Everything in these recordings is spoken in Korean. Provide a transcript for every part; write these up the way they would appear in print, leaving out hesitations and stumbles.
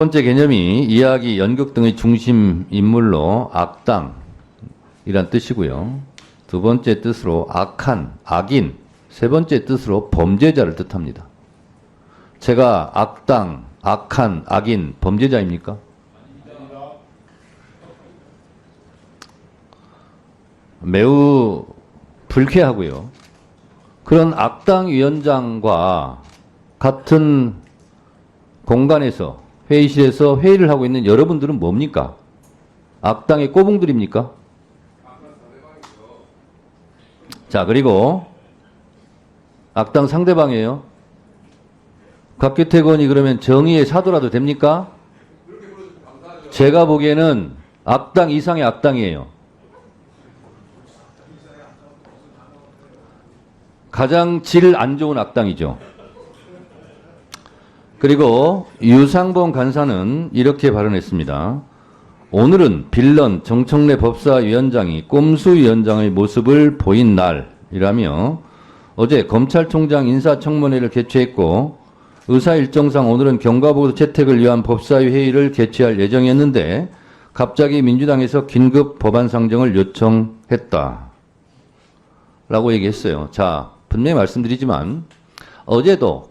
번째 개념이 이야기, 연극 등의 중심 인물로 악당이란 뜻이고요. 두 번째 뜻으로 악한, 악인, 세 번째 뜻으로 범죄자를 뜻합니다. 제가 악당, 악한, 악인, 범죄자입니까? 매우 불쾌하고요. 그런 악당 위원장과 같은 공간에서 회의실에서 회의를 하고 있는 여러분들은 뭡니까? 악당의 꼬붕들입니까? 자, 그리고 악당 상대방이에요. 곽규택 의원이 그러면 정의의 사도라도 됩니까? 제가 보기에는 악당 이상의 악당이에요. 가장 질 안 좋은 악당이죠. 그리고 유상범 간사는 이렇게 발언했습니다. 오늘은 빌런 정청래 법사위원장이 꼼수 위원장의 모습을 보인 날이라며 어제 검찰총장 인사청문회를 개최했고 의사 일정상 오늘은 경과보도 채택을 위한 법사위 회의를 개최할 예정이었는데 갑자기 민주당에서 긴급 법안 상정을 요청했다. 라고 얘기했어요. 자, 분명히 말씀드리지만 어제도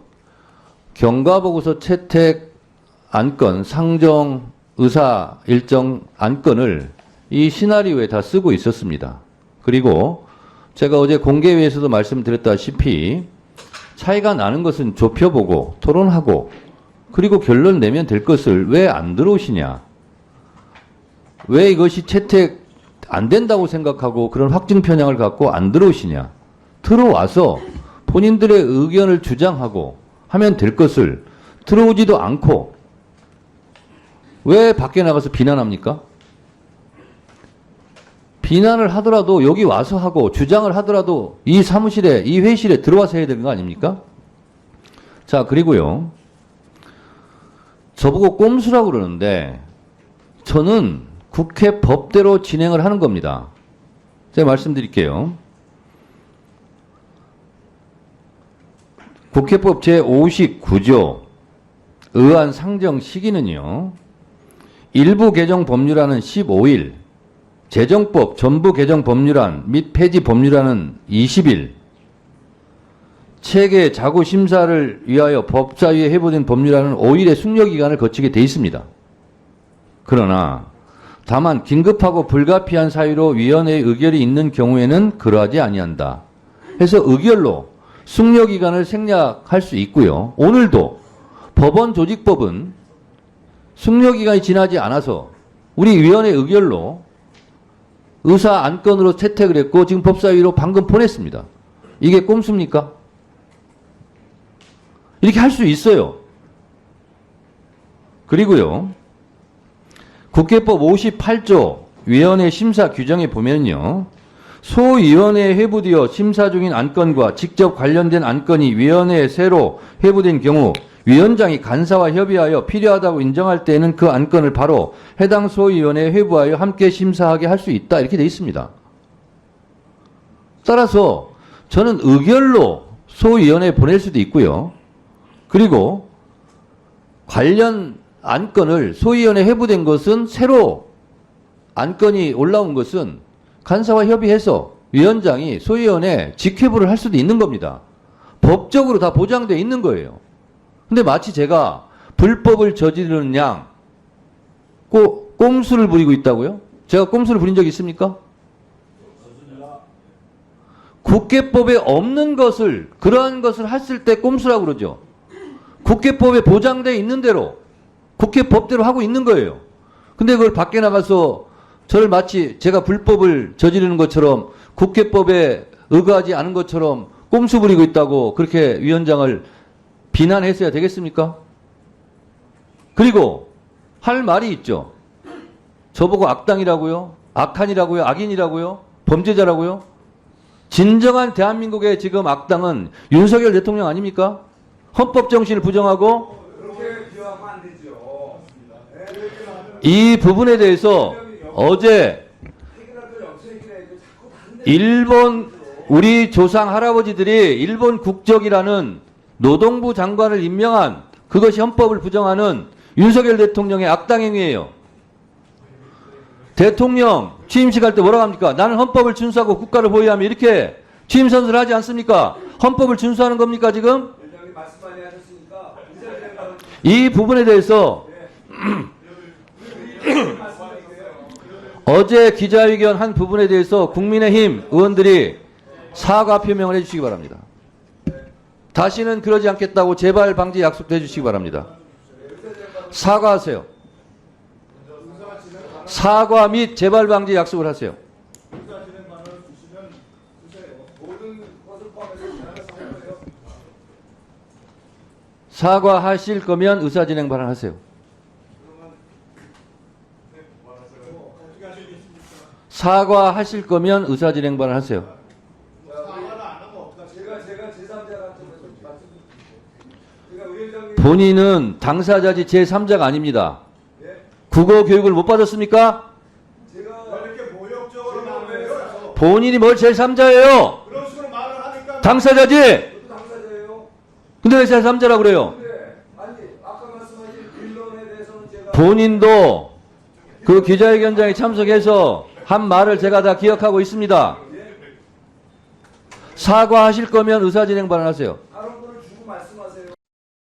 경과보고서 채택 안건, 상정 의사 일정 안건을 이 시나리오에 다 쓰고 있었습니다. 그리고 제가 어제 공개회에서도 말씀드렸다시피 차이가 나는 것은 좁혀보고 토론하고 그리고 결론 내면 될 것을 왜 안 들어오시냐. 왜 이것이 채택 안 된다고 생각하고 그런 확증 편향을 갖고 안 들어오시냐. 들어와서 본인들의 의견을 주장하고 하면 될 것을 들어오지도 않고 왜 밖에 나가서 비난합니까? 비난을 하더라도 여기 와서 하고 주장을 하더라도 이 사무실에, 이 회의실에 들어와서 해야 되는 거 아닙니까? 자, 그리고요. 저보고 꼼수라고 그러는데 저는 국회 법대로 진행을 하는 겁니다. 제가 말씀드릴게요. 국회법 제59조 의안 상정 시기는요. 일부 개정 법률안은 15일, 재정법 전부 개정 법률안 및 폐지 법률안은 20일, 체계 자구 심사를 위하여 법사위에 회부된 법률안은 5일의 숙려기간을 거치게 돼 있습니다. 그러나 다만 긴급하고 불가피한 사유로 위원회의 의결이 있는 경우에는 그러하지 아니한다. 해서 의결로 숙려기간을 생략할 수 있고요. 오늘도 법원조직법은 숙려기간이 지나지 않아서 우리 위원회 의결로 의사 안건으로 채택을 했고 지금 법사위로 방금 보냈습니다. 이게 꼼수입니까? 이렇게 할 수 있어요. 그리고요. 국회법 58조 위원회 심사 규정에 보면요. 소위원회에 회부되어 심사 중인 안건과 직접 관련된 안건이 위원회에 새로 회부된 경우 위원장이 간사와 협의하여 필요하다고 인정할 때에는 그 안건을 바로 해당 소위원회에 회부하여 함께 심사하게 할 수 있다. 이렇게 되어 있습니다. 따라서 저는 의결로 소위원회에 보낼 수도 있고요. 그리고 관련 안건을 소위원회에 회부된 것은 새로 안건이 올라온 것은 간사와 협의해서 위원장이 소위원회에 직회부를 할 수도 있는 겁니다. 법적으로 다 보장되어 있는 거예요. 근데 마치 제가 불법을 저지르는 양 꼼수를 부리고 있다고요? 제가 꼼수를 부린 적이 있습니까? 국회법에 없는 것을 그러한 것을 했을 때 꼼수라고 그러죠. 국회법에 보장되어 있는 대로 국회법대로 하고 있는 거예요. 근데 그걸 밖에 나가서 저를 마치 제가 불법을 저지르는 것처럼 국회법에 의거하지 않은 것처럼 꼼수 부리고 있다고 그렇게 위원장을 비난했어야 되겠습니까? 그리고 할 말이 있죠. 저보고 악당이라고요? 악한이라고요? 악인이라고요? 범죄자라고요? 진정한 대한민국의 지금 악당은 윤석열 대통령 아닙니까? 헌법 정신을 부정하고 이 부분에 대해서 어제 일본 우리 조상 할아버지들이 일본 국적이라는 노동부 장관을 임명한 그것이 헌법을 부정하는 윤석열 대통령의 악당행위예요. 대통령 취임식 할 때 뭐라고 합니까? 나는 헌법을 준수하고 국가를 보위하며 이렇게 취임 선서를 하지 않습니까? 헌법을 준수하는 겁니까 지금? 이 부분에 대해서 어제 기자회견 한 부분에 대해서 국민의힘 의원들이 사과 표명을 해주시기 바랍니다. 다시는 그러지 않겠다고 재발 방지 약속도 해주시기 바랍니다. 사과하세요. 사과 및 재발 방지 약속을 하세요. 사과하실 거면 의사진행 발언하세요. 사과하실 거면 의사진행 발언하세요. 본인은 당사자지 제3자가 아닙니다. 국어 교육을 못 받았습니까? 본인이 뭘 제3자예요? 당사자지? 근데 왜 제3자라고 그래요? 본인도 그 기자회견장에 참석해서 한 말을 제가 다 기억하고 있습니다. 사과하실 거면 의사진행 발언하세요.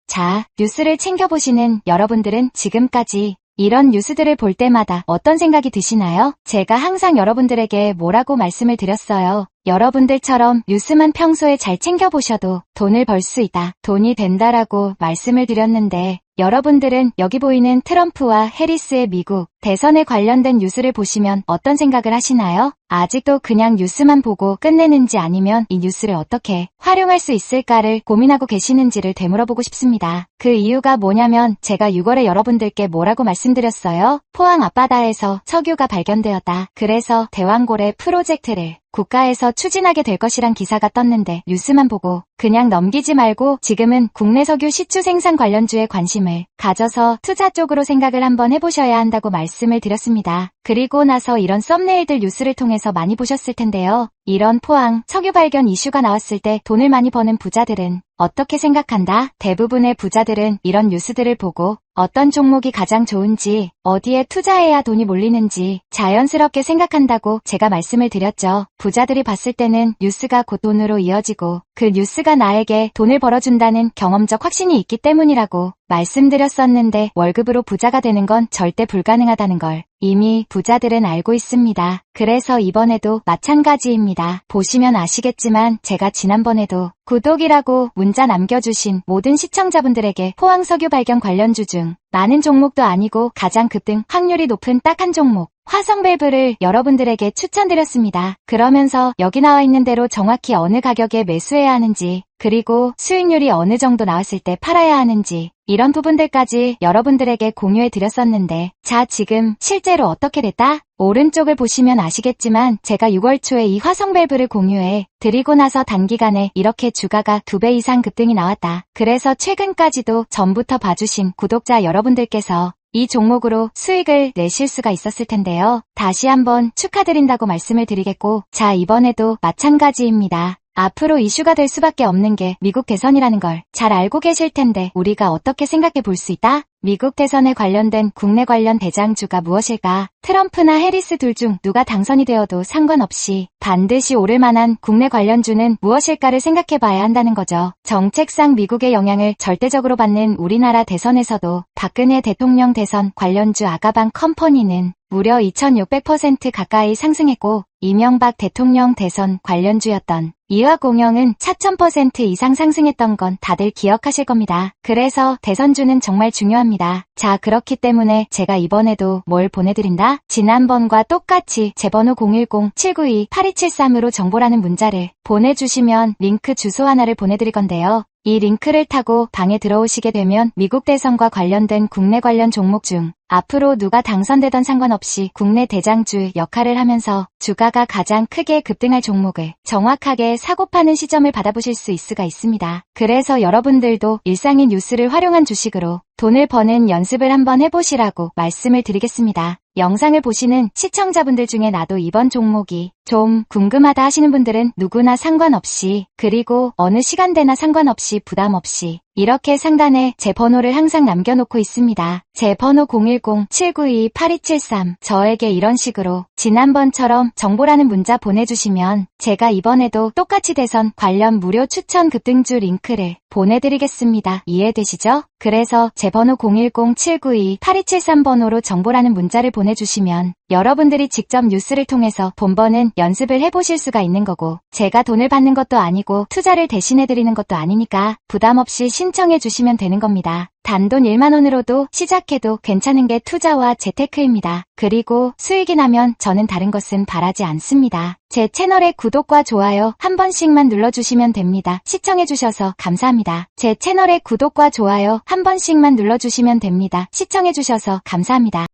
자, 뉴스를 챙겨보시는 여러분들은 지금까지 이런 뉴스들을 볼 때마다 어떤 생각이 드시나요? 제가 항상 여러분들에게 뭐라고 말씀을 드렸어요. 여러분들처럼 뉴스만 평소에 잘 챙겨보셔도 돈을 벌 수 있다, 돈이 된다라고 말씀을 드렸는데 여러분들은 여기 보이는 트럼프와 해리스의 미국 대선에 관련된 뉴스를 보시면 어떤 생각을 하시나요? 아직도 그냥 뉴스만 보고 끝내는지 아니면 이 뉴스를 어떻게 활용할 수 있을까를 고민하고 계시는지를 되물어보고 싶습니다. 그 이유가 뭐냐면 제가 6월에 여러분들께 뭐라고 말씀드렸어요? 포항 앞바다에서 석유가 발견되었다. 그래서 대왕고래 프로젝트를 국가에서 추진하게 될 것이란 기사가 떴는데 뉴스만 보고 그냥 넘기지 말고 지금은 국내 석유 시추 생산 관련주에 관심을 가져서 투자 쪽으로 생각을 한번 해보셔야 한다고 말씀을 드렸습니다. 그리고 나서 이런 썸네일들 뉴스를 통해서 많이 보셨을 텐데요. 이런 포항 석유 발견 이슈가 나왔을 때 돈을 많이 버는 부자들은 어떻게 생각한다? 대부분의 부자들은 이런 뉴스들을 보고 어떤 종목이 가장 좋은지, 어디에 투자해야 돈이 몰리는지 자연스럽게 생각한다고 제가 말씀을 드렸죠. 부자들이 봤을 때는 뉴스가 곧 돈으로 이어지고 그 뉴스가 나에게 돈을 벌어준다는 경험적 확신이 있기 때문이라고 말씀드렸었는데 월급으로 부자가 되는 건 절대 불가능하다는 걸 이미 부자들은 알고 있습니다. 그래서 이번에도 마찬가지입니다. 보시면 아시겠지만 제가 지난번에도 구독이라고 문자 남겨주신 모든 시청자분들에게 포항 석유 발견 관련주 중 많은 종목도 아니고 가장 급등 확률이 높은 딱 한 종목 화성밸브를 여러분들에게 추천드렸습니다. 그러면서 여기 나와 있는 대로 정확히 어느 가격에 매수해야 하는지 그리고 수익률이 어느 정도 나왔을 때 팔아야 하는지 이런 부분들까지 여러분들에게 공유해 드렸었는데 자 지금 실제로 어떻게 됐다? 오른쪽을 보시면 아시겠지만 제가 6월 초에 이 화성밸브를 공유해 드리고 나서 단기간에 이렇게 주가가 2배 이상 급등이 나왔다. 그래서 최근까지도 전부터 봐주신 구독자 여러분들께서 이 종목으로 수익을 내실 수가 있었을 텐데요. 다시 한번 축하드린다고 말씀을 드리겠고 자 이번에도 마찬가지입니다. 앞으로 이슈가 될 수밖에 없는 게 미국 대선이라는 걸 잘 알고 계실 텐데 우리가 어떻게 생각해 볼 수 있다? 미국 대선에 관련된 국내 관련 대장주가 무엇일까? 트럼프나 해리스 둘 중 누가 당선이 되어도 상관없이 반드시 오를 만한 국내 관련주는 무엇일까를 생각해 봐야 한다는 거죠. 정책상 미국의 영향을 절대적으로 받는 우리나라 대선에서도 박근혜 대통령 대선 관련주 아가방 컴퍼니는 무려 2600% 가까이 상승했고 이명박 대통령 대선 관련주였던 이화공영은 4000% 이상 상승했던 건 다들 기억하실 겁니다. 그래서 대선주는 정말 중요합니다. 자 그렇기 때문에 제가 이번에도 뭘 보내드린다? 지난번과 똑같이 제 번호 010-792-8273으로 정보라는 문자를 보내주시면 링크 주소 하나를 보내드릴 건데요. 이 링크를 타고 방에 들어오시게 되면 미국 대선과 관련된 국내 관련 종목 중 앞으로 누가 당선되던 상관없이 국내 대장주 역할을 하면서 주가가 가장 크게 급등할 종목을 정확하게 사고파는 시점을 받아보실 수 있을 수가 있습니다. 그래서 여러분들도 일상의 뉴스를 활용한 주식으로 돈을 버는 연습을 한번 해보시라고 말씀을 드리겠습니다. 영상을 보시는 시청자분들 중에 나도 이번 종목이 좀 궁금하다 하시는 분들은 누구나 상관없이 그리고 어느 시간대나 상관없이 부담 없이 이렇게 상단에 제 번호를 항상 남겨놓고 있습니다. 제 번호 010-792-8273. 저에게 이런 식으로 지난번처럼 정보라는 문자 보내주시면 제가 이번에도 똑같이 대선 관련 무료 추천 급등주 링크를 보내드리겠습니다. 이해되시죠? 그래서 제 번호 010-792-8273번호로 정보라는 문자를 보내주시면 여러분들이 직접 뉴스를 통해서 돈 버는 연습을 해보실 수가 있는 거고, 제가 돈을 받는 것도 아니고 투자를 대신해드리는 것도 아니니까 부담 없이 신청해 주시면 되는 겁니다. 단돈 1만원으로도 시작해도 괜찮은 게 투자와 재테크입니다. 그리고 수익이 나면 저는 다른 것은 바라지 않습니다. 제 채널의 구독과 좋아요 한 번씩만 눌러주시면 됩니다. 시청해주셔서 감사합니다. 제 채널의 구독과 좋아요 한 번씩만 눌러주시면 됩니다. 시청해주셔서 감사합니다.